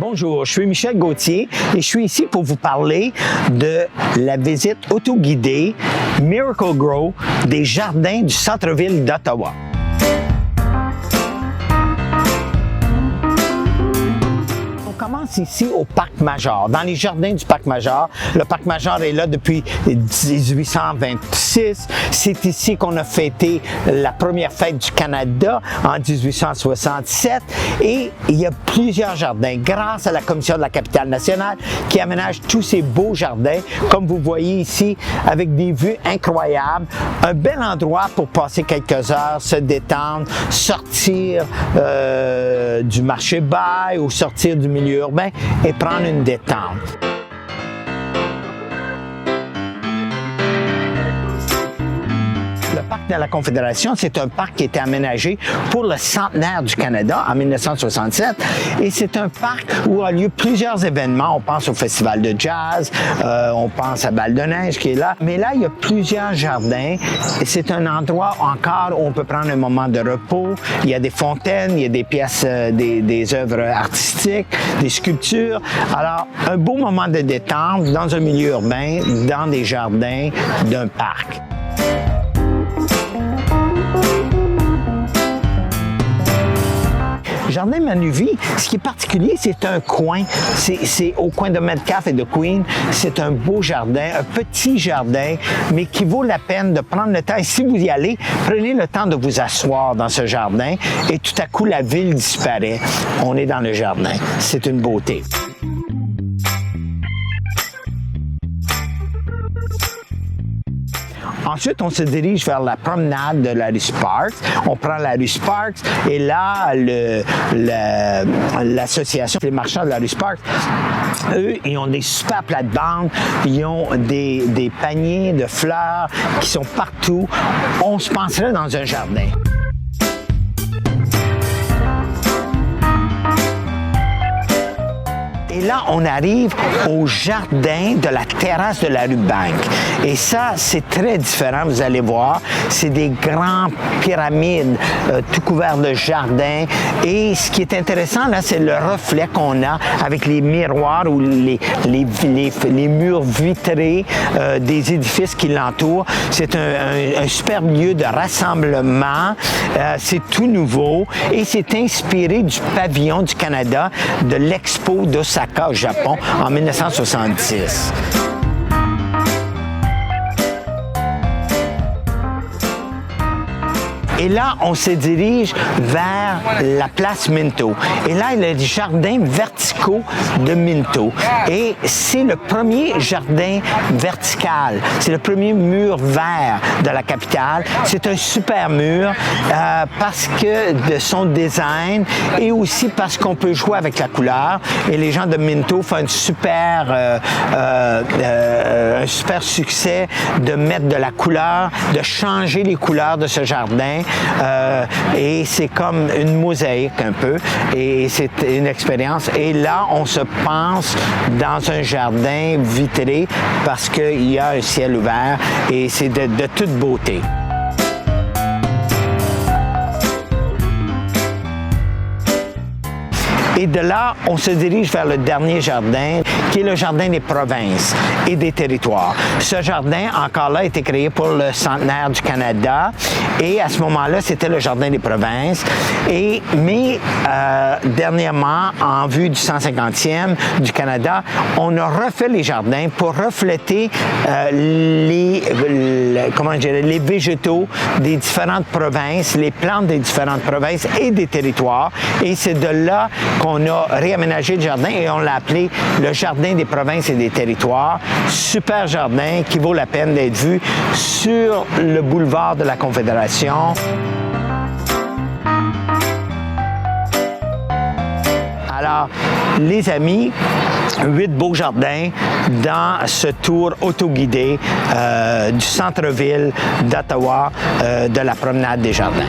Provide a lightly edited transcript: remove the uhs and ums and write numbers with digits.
Bonjour, je suis Michel Gauthier et je suis ici pour vous parler de la visite autoguidée Miracle-Gro des jardins du centre-ville d'Ottawa. On commence ici au Parc Major, dans les jardins du Parc Major. Le Parc Major est là depuis 1826. C'est ici qu'on a fêté la première fête du Canada en 1867. Et il y a plusieurs jardins, grâce à la Commission de la capitale nationale qui aménage tous ces beaux jardins, comme vous voyez ici, avec des vues incroyables. Un bel endroit pour passer quelques heures, se détendre, sortir du marché bail ou sortir du milieu urbain et prendre une détente. Le parc de la Confédération, c'est un parc qui a été aménagé pour le centenaire du Canada en 1967 et c'est un parc où a lieu plusieurs événements. On pense au festival de jazz, on pense à Balle de neige qui est là, mais là il y a plusieurs jardins et c'est un endroit encore où on peut prendre un moment de repos. Il y a des fontaines, il y a des pièces, des œuvres artistiques, des sculptures. Alors un beau moment de détente dans un milieu urbain, dans des jardins d'un parc. Jardin Manuvie, ce qui est particulier, c'est un coin. C'est au coin de Metcalfe et de Queen. C'est un beau jardin, un petit jardin, mais qui vaut la peine de prendre le temps. Et si vous y allez, prenez le temps de vous asseoir dans ce jardin et tout à coup, la ville disparaît. On est dans le jardin. C'est une beauté. Ensuite, on se dirige vers la promenade de la rue Sparks. On prend la rue Sparks et là, l'association des marchands de la rue Sparks, eux, ils ont des super plates-bandes, ils ont des paniers de fleurs qui sont partout. On se penserait dans un jardin. Et là, on arrive au jardin de la terrasse de la rue Bank. Et ça, c'est très différent, vous allez voir. C'est des grandes pyramides tout couverts de jardins. Et ce qui est intéressant, là, c'est le reflet qu'on a avec les miroirs ou les murs vitrés des édifices qui l'entourent. C'est un super lieu de rassemblement. C'est tout nouveau et c'est inspiré du pavillon du Canada de l'Expo d'Osaka au Japon en 1966. Et là, on se dirige vers la place Minto. Et là, il y a des jardins verticaux de Minto. Et c'est le premier jardin vertical. C'est le premier mur vert de la capitale. C'est un super mur parce que de son design et aussi parce qu'on peut jouer avec la couleur. Et les gens de Minto font un super succès de mettre de la couleur, de changer les couleurs de ce jardin. Et c'est comme une mosaïque un peu et c'est une expérience et là on se pense dans un jardin vitré parce qu'il y a un ciel ouvert et c'est de toute beauté. Et de là, on se dirige vers le dernier jardin, qui est le jardin des provinces et des territoires. Ce jardin, encore là, a été créé pour le centenaire du Canada. Et à ce moment-là, c'était le jardin des provinces. Mais dernièrement, en vue du 150e du Canada, on a refait les jardins pour refléter les végétaux des différentes provinces, les plantes des différentes provinces et des territoires. Et c'est de là qu'on a réaménagé le jardin et on l'a appelé le jardin des provinces et des territoires. Super jardin qui vaut la peine d'être vu sur le boulevard de la Confédération. Alors, les amis, 8 beaux jardins dans ce tour autoguidé du centre-ville d'Ottawa, de la promenade des jardins.